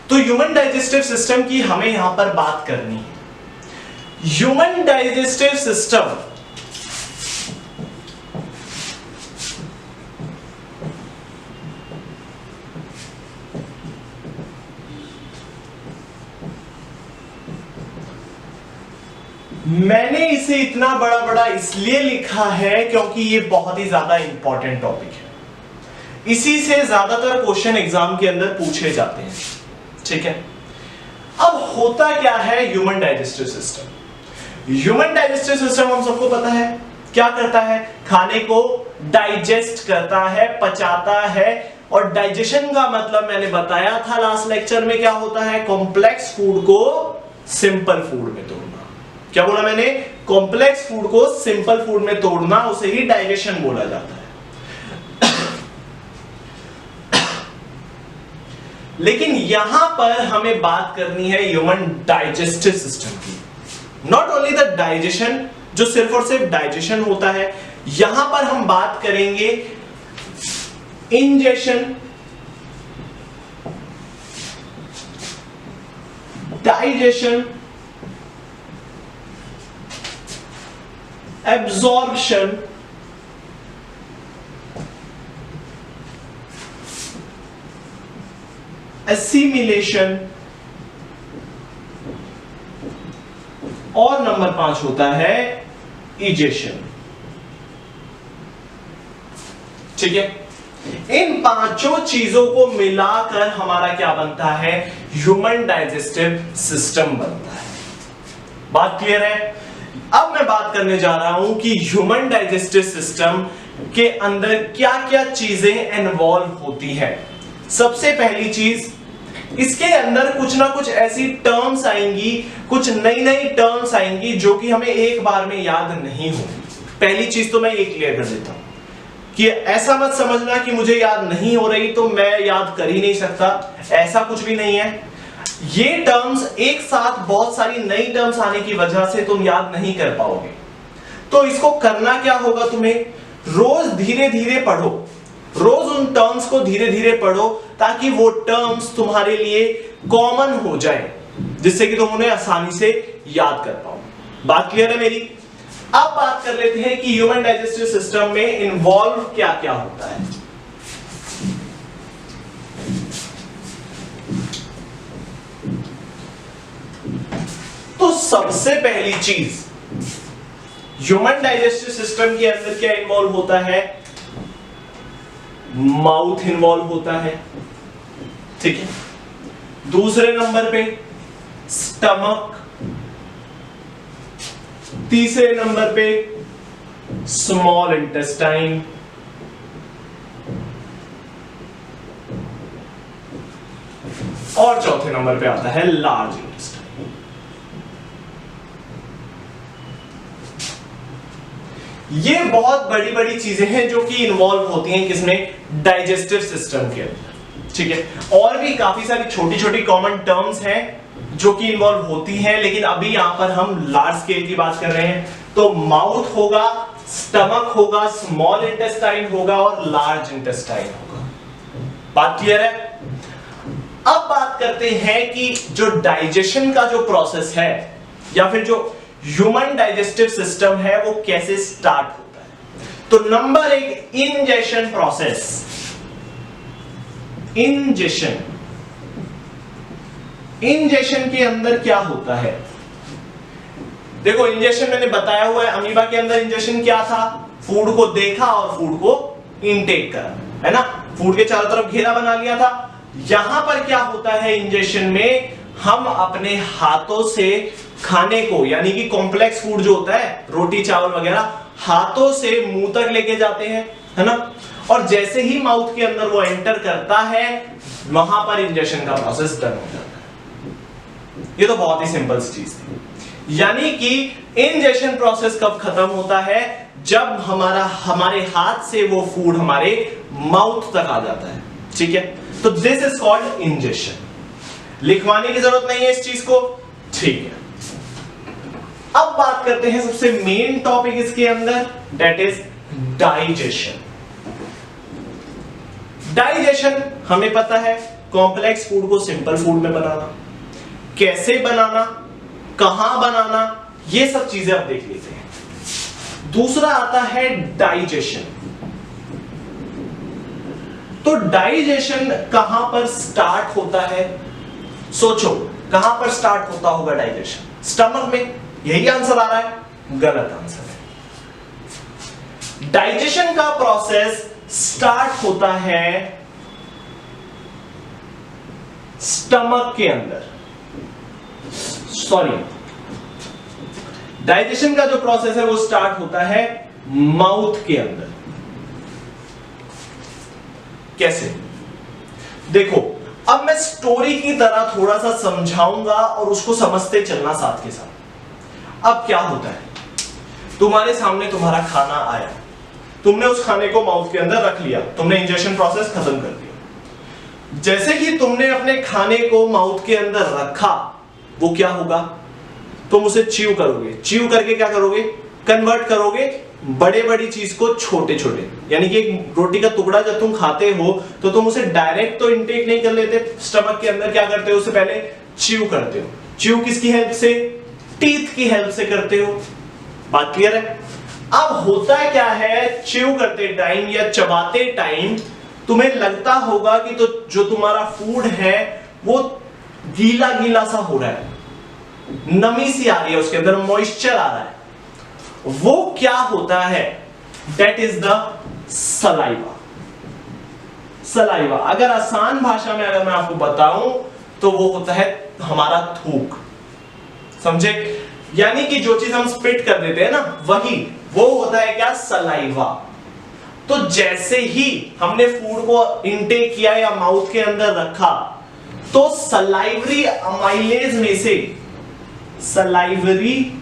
तो human digestive system की हमें यहां पर बात करनी है। ह्यूमन डाइजेस्टिव सिस्टम मैंने इसे इतना बड़ा बड़ा इसलिए लिखा है क्योंकि ये बहुत ही ज्यादा इंपॉर्टेंट टॉपिक है। इसी से ज्यादातर क्वेश्चन एग्जाम के अंदर पूछे जाते हैं। ठीक है, अब होता क्या है human digestive system? Human digestive system हम सबको पता है क्या करता है, खाने को डाइजेस्ट करता है, पचाता है। और डाइजेशन का मतलब मैंने बताया था लास्ट लेक्चर में, क्या होता है, कॉम्प्लेक्स फूड को सिंपल फूड में तोड़ना। क्या बोला मैंने? कॉम्प्लेक्स फूड को सिंपल फूड में तोड़ना, उसे ही डाइजेशन बोला जाता है। लेकिन यहां पर हमें बात करनी है ह्यूमन डाइजेस्टिव सिस्टम की। नॉट ओनली द डाइजेशन, जो सिर्फ और सिर्फ डाइजेशन होता है, यहां पर हम बात करेंगे इंजेशन, डाइजेशन, एब्जॉर्प्शन, एसिमिलेशन, और नंबर 5 होता है इजेशन। ठीक है, इन पांचों चीजों को मिलाकर हमारा क्या बनता है, ह्यूमन डाइजेस्टिव सिस्टम बनता है। बात क्लियर है? अब मैं बात करने जा रहा हूं कि ह्यूमन डाइजेस्टिव सिस्टम के अंदर क्या क्या चीजें इन्वॉल्व होती है। सबसे पहली चीज, इसके अंदर कुछ ना कुछ ऐसी टर्म्स आएंगी, कुछ नई नई टर्म्स आएंगी जो कि हमें एक बार में याद नहीं होगी। पहली चीज तो मैं ये क्लियर कर देता हूं कि ऐसा मत समझना कि मुझे याद नहीं हो रही तो मैं याद कर ही नहीं सकता, ऐसा कुछ भी नहीं है। ये टर्म्स एक साथ बहुत सारी नई टर्म्स आने की वजह से तुम याद नहीं कर पाओगे। तो इसको करना क्या होगा, तुम्हें रोज धीरे धीरे पढ़ो, रोज उन टर्म्स को धीरे धीरे पढ़ो ताकि वो टर्म्स तुम्हारे लिए कॉमन हो जाए, जिससे कि तुम उन्हें आसानी से याद कर पाओ। बात क्लियर है मेरी? अब बात कर लेते हैं कि ह्यूमन डाइजेस्टिव सिस्टम में इन्वॉल्व क्या क्या होता है। तो सबसे पहली चीज, ह्यूमन डाइजेस्टिव सिस्टम के अंदर क्या इन्वॉल्व होता है, माउथ इन्वॉल्व होता है। ठीक है, दूसरे नंबर पे स्टमक, तीसरे नंबर पे स्मॉल इंटेस्टाइन, और चौथे नंबर पे आता है लार्ज इंटेस्टाइन। ये बहुत बड़ी बड़ी चीजें हैं जो कि इन्वॉल्व होती हैं किसमें, डाइजेस्टिव सिस्टम के अंदर। ठीक है, और भी काफी सारी छोटी छोटी कॉमन टर्म्स हैं जो कि इन्वॉल्व होती हैं, लेकिन अभी यहां पर हम लार्ज स्केल की बात कर रहे हैं। तो माउथ होगा, स्टमक होगा, स्मॉल इंटेस्टाइन होगा और लार्ज इंटेस्टाइन होगा। बात क्लियर है? अब बात करते हैं कि जो डाइजेशन का जो प्रोसेस है या फिर जो ह्यूमन डाइजेस्टिव सिस्टम है वो कैसे स्टार्ट होता है। तो number 1, ingestion process. Ingestion, ingestion के अंदर क्या होता है, देखो इंजेशन मैंने बताया हुआ है, अमीबा के अंदर इंजेशन क्या था, फूड को देखा और फूड को इनटेक करा, है ना, फूड के चारों तरफ घेरा बना लिया था। यहां पर क्या होता है इंजेशन में, हम अपने हाथों से खाने को, यानी कि कॉम्प्लेक्स फूड जो होता है, रोटी चावल वगैरह, हाथों से मुंह तक लेके जाते हैं, है ना, और जैसे ही माउथ के अंदर वो एंटर करता है वहां पर इंजेशन का प्रोसेस डन हो जाता है। ये तो बहुत ही सिंपल चीज थी। यानी कि इंजेशन प्रोसेस कब खत्म होता है, जब हमारे हाथ से वो फूड हमारे माउथ तक आ जाता है। ठीक है, तो दिस इज कॉल्ड इंजेशन। लिखवाने की जरूरत नहीं है इस चीज को। ठीक है, अब बात करते हैं सबसे मेन टॉपिक इसके अंदर, दैट इज डाइजेशन। डाइजेशन हमें पता है कॉम्प्लेक्स फूड को सिंपल फूड में बनाना, कैसे बनाना, कहां बनाना, ये सब चीजें अब देख लेते हैं। दूसरा आता है डाइजेशन। तो डाइजेशन कहां पर स्टार्ट होता है? सोचो कहां पर स्टार्ट होता होगा डाइजेशन? स्टमक में। यही आंसर आ रहा है? गलत आंसर है। डाइजेशन का प्रोसेस स्टार्ट होता है स्टमक के अंदर। सॉरी, डाइजेशन का जो प्रोसेस है वो स्टार्ट होता है माउथ के अंदर। कैसे? देखो, अब मैं स्टोरी की तरह थोड़ा सा समझाऊंगा और उसको समझते चलना साथ के साथ। अब क्या होता है, तुम्हारे सामने तुम्हारा खाना आया, तुमने उस खाने को माउथ के अंदर रख लिया, तुमने इंजेक्शन प्रोसेस खत्म कर दिया। जैसे ही तुमने अपने खाने को माउथ के अंदर रखा, वो क्या होगा? तुम उसे च्यू करोगे। च्यू करके क्या करोगे? कन्वर्ट करोगे बड़े बड़ी चीज को छोटे छोटे। यानी कि एक रोटी का टुकड़ा जब तुम खाते हो तो तुम उसे डायरेक्ट तो इंटेक नहीं कर लेते, स्टमक के अंदर क्या करते हो? उसे पहले च्यू करते हो। च्यू किसकी हेल्प से? टीथ की हेल्प से करते हो। बात क्लियर है? अब होता है क्या है, च्यू करते टाइम या चबाते टाइम तुम्हें लगता होगा कि तो जो तुम्हारा फूड है वो गीला गीला सा हो रहा है, नमी सी आ रही है, उसके अंदर मॉइस्चर आ रहा है। वो क्या होता है? That is the saliva. Saliva अगर आसान भाषा में अगर मैं आपको बताऊं तो वो होता है हमारा थूक। समझे? यानी कि जो चीज हम स्पिट कर देते हैं ना, वही वो होता है क्या? सलाइवा। तो जैसे ही हमने फूड को इनटेक किया या माउथ के अंदर रखा, तो सलाइवरी अमाइलेज में से, सलाइवरी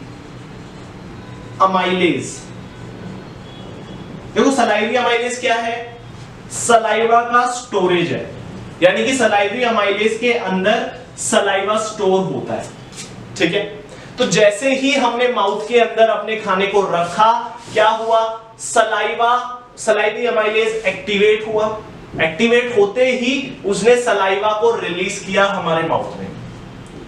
अमाइलेज, देखो सलाइवरी अमाइलेज क्या है? सलाइवा का स्टोरेज है। यानी कि सलाइवरी अमाइलेज के अंदर सलाइवा स्टोर होता है। ठीक है? तो जैसे ही हमने माउथ के अंदर अपने खाने को रखा, क्या हुआ? सलाइवरी अमाइलेज एक्टिवेट हुआ। एक्टिवेट होते ही उसने सलाइवा को रिलीज किया हमारे माउथ में।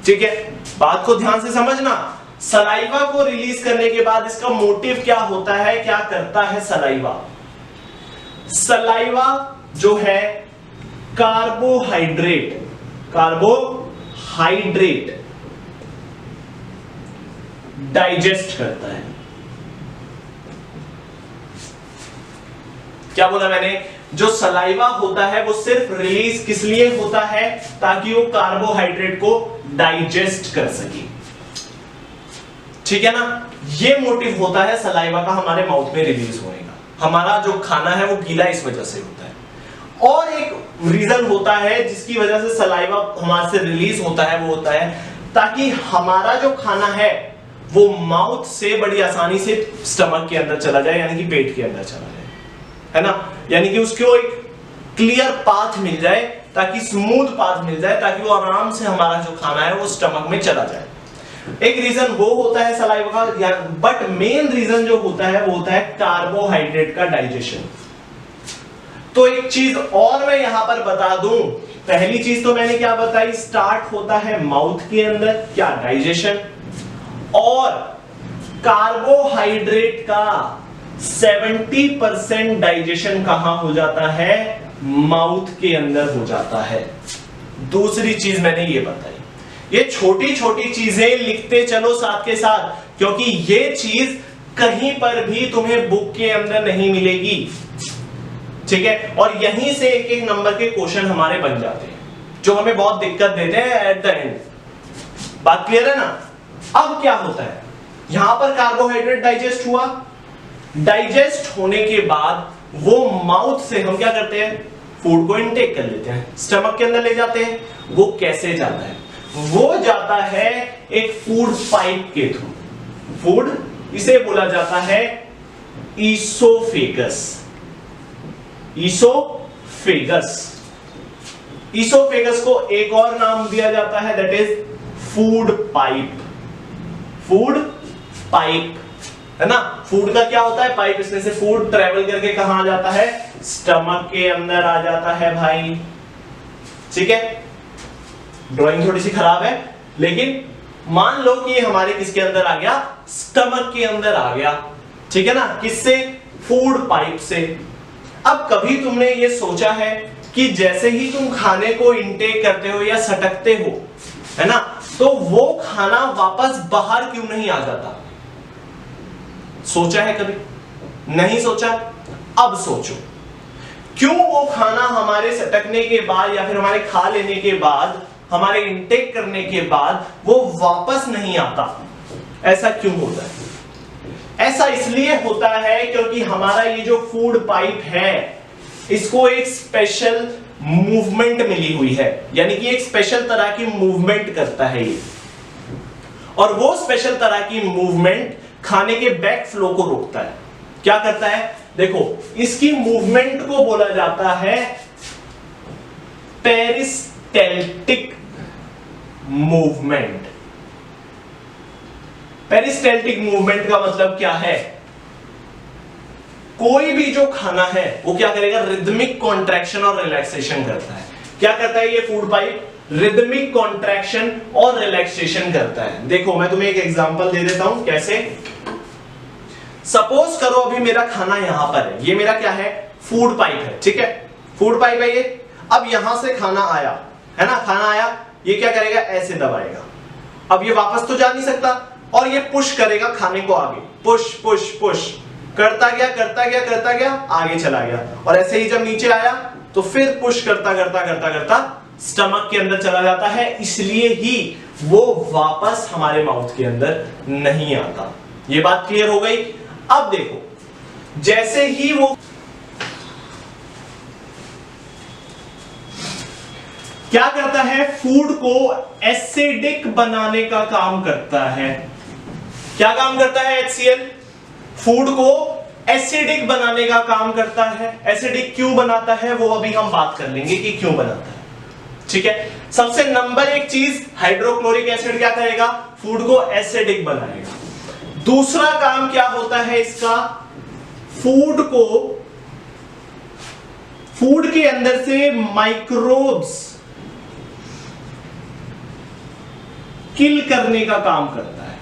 ठीक है? बात को ध्यान से समझना। सलाइवा को रिलीज करने के बाद इसका मोटिव क्या होता है? क्या करता है सलाइवा? सलाइवा जो है कार्बोहाइड्रेट डाइजेस्ट करता है। क्या बोला मैंने? जो सलाइवा होता है वो सिर्फ रिलीज किस लिए होता है? ताकि वो कार्बोहाइड्रेट को डाइजेस्ट कर सके। ठीक है ना? ये मोटिव होता है सलाइवा का हमारे माउथ में रिलीज होने का। हमारा जो खाना है वो गीला इस वजह से होता है। और एक रीजन होता है जिसकी वजह से सलाइवा हमारे से रिलीज होता है, वो होता है ताकि हमारा जो खाना है वो माउथ से बड़ी आसानी से स्टमक के अंदर चला जाए, यानी कि पेट के अंदर चला जाए, है ना? यानी कि उसको एक क्लियर पाथ मिल जाए, ताकि स्मूथ पाथ मिल जाए, ताकि वो आराम से हमारा जो खाना है वो स्टमक में चला जाए। एक रीजन वो होता है सलाइवा का, बट मेन रीजन जो होता है वो होता है कार्बोहाइड्रेट का डाइजेशन। तो एक चीज और मैं यहां पर बता दूं, पहली चीज तो मैंने क्या बताई? स्टार्ट होता है माउथ के अंदर, क्या? डाइजेशन। और कार्बोहाइड्रेट का 70% डाइजेशन कहां हो जाता है? माउथ के अंदर हो जाता है। दूसरी चीज मैंने ये बताई। ये छोटी छोटी चीजें लिखते चलो साथ के साथ, क्योंकि ये चीज कहीं पर भी तुम्हें बुक के अंदर नहीं मिलेगी। ठीक है? और यहीं से एक एक नंबर के क्वेश्चन हमारे बन जाते हैं, जो हमें बहुत दिक्कत देते हैं एट द एंड। बात क्लियर है ना? अब क्या होता है? यहां पर कार्बोहाइड्रेट डाइजेस्ट हुआ। डाइजेस्ट होने के बाद वो माउथ से हम क्या करते हैं? फूड को इनटेक कर लेते हैं, स्टमक के अंदर ले जाते हैं। वो कैसे जाता है? वो जाता है एक फूड पाइप के थ्रू। फूड, इसे बोला जाता है ईसोफेगस। ईसोफेगस को एक और नाम दिया जाता है, that is food pipe. Food pipe, है ना? फूड का क्या होता है? पाइप। इसमें से फूड ट्रेवल करके कहां आ जाता है? स्टमक के अंदर आ जाता है भाई। ठीक है, ड्राइंग थोड़ी सी खराब है, लेकिन मान लो कि ये हमारे किसके अंदर आ गया, स्टमक के अंदर आ गया, ठीक है ना, किससे, फूड पाइप से। अब कभी तुमने ये सोचा है कि जैसे ही तुम खाने को इनटेक करते हो या सटकते हो, है ना, तो वो खाना वापस बाहर क्यों नहीं आ जाता? सोचा है कभी? नहीं सोचा? अब सोचो, क्यों वो खाना हमारे सटकने के बाद या फिर हमारे खा लेने के बाद, हमारे इनटेक करने के बाद वो वापस नहीं आता? ऐसा क्यों होता है? ऐसा इसलिए होता है क्योंकि हमारा ये जो फूड पाइप है, इसको एक स्पेशल मूवमेंट मिली हुई है, यानी कि एक स्पेशल तरह की मूवमेंट करता है ये, और वो स्पेशल तरह की मूवमेंट खाने के बैक फ्लो को रोकता है। क्या करता है? देखो, इसकी मूवमेंट को बोला जाता है पेरिस्टेल्टिक मूवमेंट। पेरिस्टेल्टिक मूवमेंट का मतलब क्या है? कोई भी जो खाना है वो क्या करेगा, रिदमिक कॉन्ट्रैक्शन और रिलैक्सेशन करता है। क्या करता है ये फूड पाइप? रिदमिक कॉन्ट्रैक्शन और रिलैक्सेशन करता है। देखो मैं तुम्हें एक एग्जांपल दे देता हूं, कैसे। सपोज करो अभी मेरा खाना यहां पर है, ये मेरा क्या है, फूड पाइप है, ठीक है, फूड पाइप है ये। अब यहां से खाना आया, है ना, खाना आया, ये क्या करेगा, ऐसे दबाएगा। अब ये वापस तो जा नहीं सकता, और ये पुश करेगा खाने को आगे, पुश पुश पुश करता गया करता गया करता गया, आगे चला गया, और ऐसे ही जब नीचे आया तो फिर पुश करता करता करता करता स्टमक के अंदर चला जाता है, इसलिए ही वो वापस हमारे माउथ के अंदर नहीं आता। ये बात क्लियर हो गई? अब देखो, जैसे ही वो क्या करता है, फूड को एसिडिक बनाने का काम करता है। क्या काम करता है HCl? फूड को एसिडिक बनाने का काम करता है। एसिडिक क्यों बनाता है वो अभी हम बात कर लेंगे कि क्यों बनाता है, ठीक है। सबसे नंबर एक चीज, हाइड्रोक्लोरिक एसिड क्या करेगा, फूड को एसिडिक बनाएगा। दूसरा काम क्या होता है इसका, फूड के अंदर से माइक्रोब्स किल करने का काम करता है।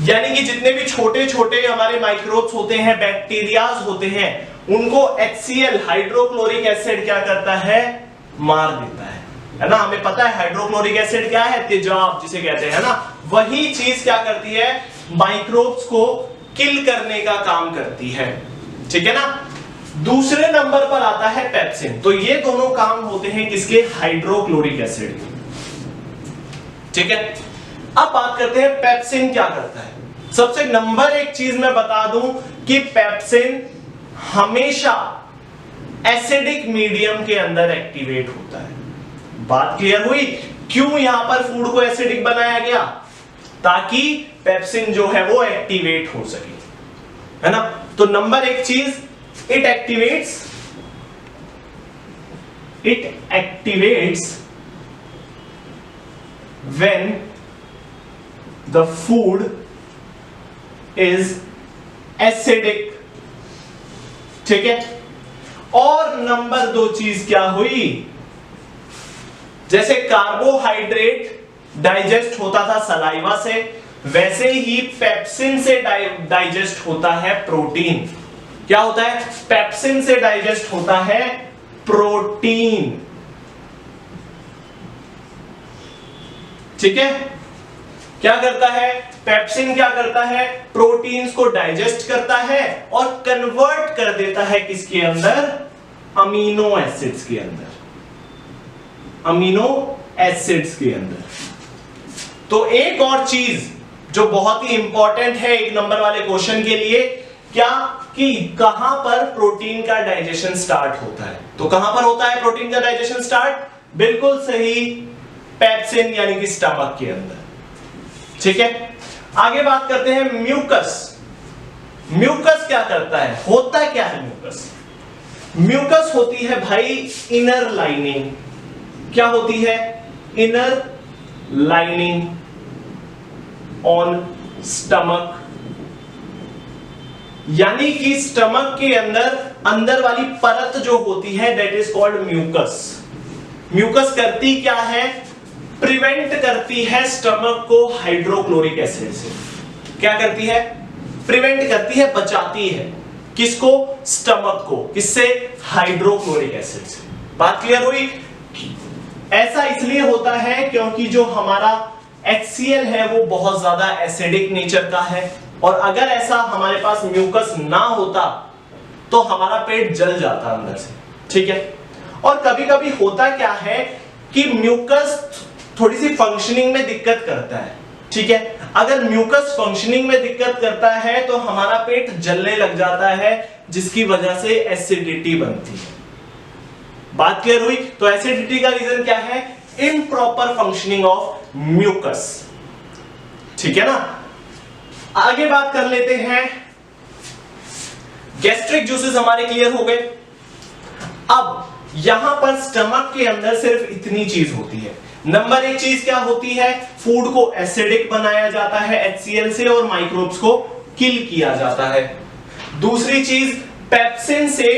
यानी कि जितने भी छोटे छोटे हमारे माइक्रोब्स होते हैं, बैक्टीरियाज होते हैं, उनको HCl हाइड्रोक्लोरिक एसिड क्या करता है, मार देता है ना। हमें पता है हाइड्रोक्लोरिक एसिड क्या है, तेजाब जिसे कहते हैं ना, वही चीज क्या करती है, माइक्रोब्स को किल करने का काम करती है, ठीक है ना। दूसरे नंबर पर आता है पेप्सिन। तो ये दोनों काम होते हैं किसके, हाइड्रोक्लोरिक एसिड के, ठीक है। अब बात करते हैं पेप्सिन क्या करता है। सबसे नंबर एक चीज मैं बता दूं कि पेप्सिन हमेशा एसिडिक मीडियम के अंदर एक्टिवेट होता है। बात क्लियर हुई? क्यों यहां पर फूड को एसिडिक बनाया गया, ताकि पेप्सिन जो है वो एक्टिवेट हो सके, है ना। तो नंबर एक चीज, it activates when the food is acidic, ठीक है। और नंबर दो चीज क्या हुई, जैसे कार्बोहाइड्रेट डाइजेस्ट होता था सलाइवा से, वैसे ही पेप्सिन से डाइजेस्ट होता है प्रोटीन। क्या होता है, पेप्सिन से डाइजेस्ट होता है प्रोटीन, ठीक है। क्या करता है पेप्सिन, क्या करता है, प्रोटीन्स को डाइजेस्ट करता है और कन्वर्ट कर देता है किसके अंदर, अमीनो एसिड्स के अंदर, अमीनो एसिड्स के अंदर। तो एक और चीज जो बहुत ही इंपॉर्टेंट है एक नंबर वाले क्वेश्चन के लिए, क्या कि कहां पर प्रोटीन का डाइजेशन स्टार्ट होता है। तो कहां पर होता है प्रोटीन का डाइजेशन स्टार्ट, बिल्कुल सही, पेप्सिन यानी कि स्टमक के अंदर, ठीक है। आगे बात करते हैं म्यूकस। म्यूकस क्या करता है, होता क्या है म्यूकस? म्यूकस होती है भाई इनर लाइनिंग। क्या होती है, इनर लाइनिंग ऑन स्टमक, यानी कि स्टमक के अंदर अंदर वाली परत जो होती है that is called mucus. Mucus करती क्या है, प्रिवेंट करती है स्टमक को हाइड्रोक्लोरिक एसिड से। क्या करती है, प्रिवेंट करती है, बचाती है किसको, स्टमक को, किससे, हाइड्रोक्लोरिक एसिड से। बात क्लियर हुई। ऐसा इसलिए होता है क्योंकि जो हमारा HCl है वो बहुत ज्यादा एसिडिक नेचर का है, और अगर ऐसा हमारे पास म्यूकस ना होता तो हमारा पेट जल जाता अंदर से, ठीक है। और कभी कभी होता क्या है कि म्यूकस थोड़ी सी फंक्शनिंग में दिक्कत करता है, ठीक है। अगर म्यूकस फंक्शनिंग में दिक्कत करता है तो हमारा पेट जलने लग जाता है, जिसकी वजह से एसिडिटी बनती है। बात क्लियर हुई। तो एसिडिटी का रीजन क्या है, इम्प्रॉपर फंक्शनिंग ऑफ म्यूकस, ठीक है ना। आगे बात कर लेते हैं, गैस्ट्रिक जूसेस हमारे क्लियर हो गए। अब यहां पर स्टमक के अंदर सिर्फ इतनी चीज होती है। नंबर एक चीज क्या होती है, फूड को एसिडिक बनाया जाता है HCl से और माइक्रोब्स को किल किया जाता है। दूसरी चीज, पेप्सिन से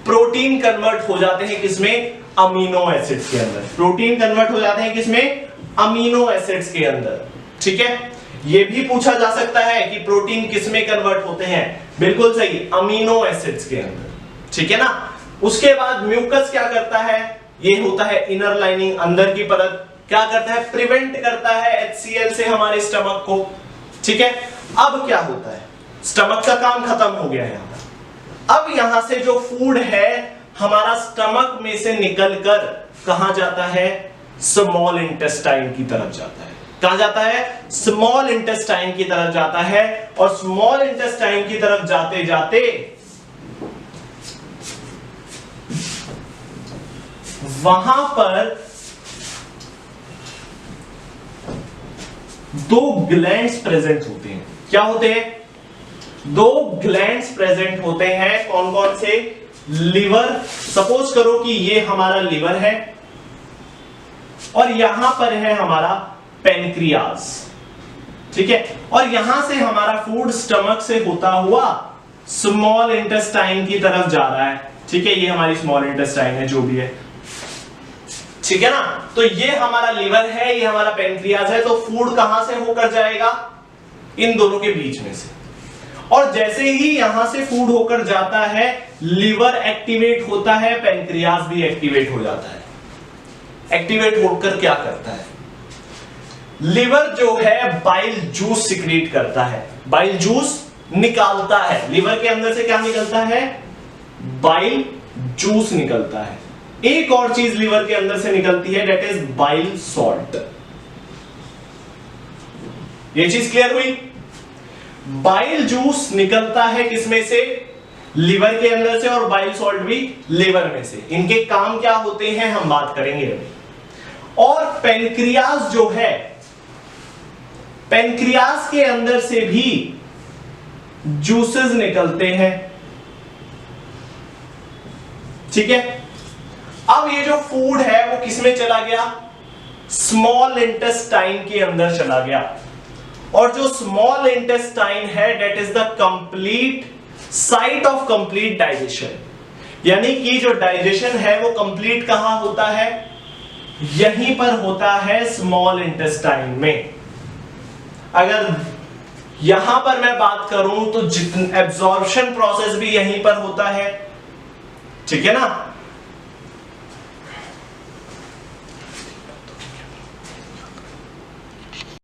प्रोटीन कन्वर्ट हो जाते हैं किसमें, अमीनो एसिड्स के अंदर। प्रोटीन कन्वर्ट हो जाते हैं किसमें, अमीनो एसिड्स के अंदर, ठीक है। यह भी पूछा जा सकता है कि प्रोटीन किसमें कन्वर्ट होते हैं, बिल्कुल सही, अमीनो एसिड्स के अंदर, ठीक है ना। उसके बाद म्यूकस क्या करता है, ये होता है इनर लाइनिंग, अंदर की परत, क्या करता है, प्रिवेंट करता है HCl से हमारे स्टमक को, ठीक है। अब क्या होता है, स्टमक का काम खत्म हो गया है। अब यहां से जो फूड है हमारा स्टमक में से निकलकर कहां जाता है, स्मॉल इंटेस्टाइन की तरफ जाता है। कहां जाता है, स्मॉल इंटेस्टाइन की तरफ जाता है। और स्मॉल इंटेस्टाइन की तरफ जाते जाते वहां पर दो ग्लैंड्स प्रेजेंट होते हैं। क्या होते हैं, दो ग्लैंड्स प्रेजेंट होते हैं। कौन कौन से, लिवर, सपोज करो कि ये हमारा लिवर है और यहां पर है हमारा पेनक्रियास, ठीक है। और यहां से हमारा फूड स्टमक से होता हुआ स्मॉल इंटेस्टाइन की तरफ जा रहा है, ठीक है। ये हमारी स्मॉल इंटेस्टाइन है, जो भी है, ठीक है ना। तो ये हमारा लिवर है, ये हमारा पेनक्रियास है। तो फूड कहां से होकर जाएगा, इन दोनों के बीच में से। और जैसे ही यहां से फूड होकर जाता है, लिवर एक्टिवेट होता है, पेनक्रियास भी एक्टिवेट हो जाता है। एक्टिवेट होकर क्या करता है, लिवर जो है बाइल जूस सिक्रीट करता है, बाइल जूस निकालता है। लिवर के अंदर से क्या निकलता है, बाइल जूस निकलता है। एक और चीज लिवर के अंदर से निकलती है, दैट इज बाइल सॉल्ट। ये चीज क्लियर हुई। बाइल जूस निकलता है किसमें से, लिवर के अंदर से, और बाइल सॉल्ट भी लिवर में से। इनके काम क्या होते हैं हम बात करेंगे अभी। और पेनक्रियास जो है, पेनक्रियास के अंदर से भी जूसेस निकलते हैं, ठीक है। अब ये जो फूड है वो किसमें चला गया, स्मॉल इंटेस्टाइन के अंदर चला गया। और जो स्मॉल इंटेस्टाइन है that is the complete site of complete digestion. यानी कि जो डाइजेशन है वो कंप्लीट कहां होता है, यहीं पर होता है, स्मॉल इंटेस्टाइन में। अगर यहां पर मैं बात करूं तो जितना एब्जॉर्प्शन प्रोसेस भी यहीं पर होता है, ठीक है ना।